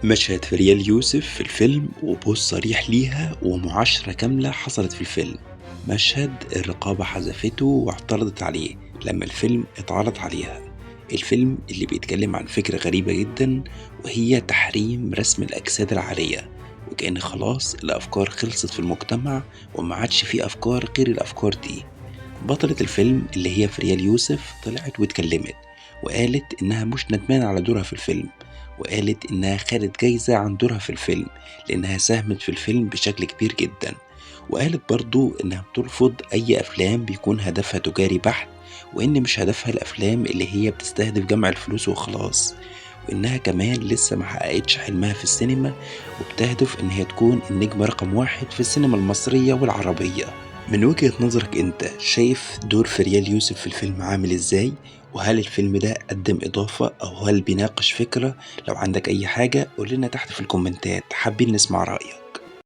مشهد في ريال يوسف في الفيلم وبوست صريح ليها ومعاشرة كاملة حصلت في الفيلم. مشهد الرقابة حذفته واعترضت عليه لما الفيلم اتعرض عليها. الفيلم اللي بيتكلم عن فكرة غريبة جدا، وهي تحريم رسم الأجساد العارية، وكأن خلاص الأفكار خلصت في المجتمع وما عادش فيه أفكار غير الأفكار دي. بطلة الفيلم اللي هي فريال يوسف طلعت واتكلمت وقالت إنها مش ندمانة على دورها في الفيلم، وقالت إنها خدت جايزة عن دورها في الفيلم لأنها ساهمت في الفيلم بشكل كبير جدا. وقالت برضو إنها بترفض أي أفلام بيكون هدفها تجاري بحت، وإن مش هدفها الأفلام اللي هي بتستهدف جمع الفلوس وخلاص، وإنها كمان لسه محققتش حلمها في السينما، وبتهدف إن هي تكون النجمة رقم واحد في السينما المصرية والعربية. من وجهة نظرك انت شايف دور فريال يوسف في الفيلم عامل ازاي؟ وهل الفيلم ده قدم اضافة او هل بيناقش فكرة؟ لو عندك اي حاجة قولنا تحت في الكومنتات، حابين نسمع رأيك.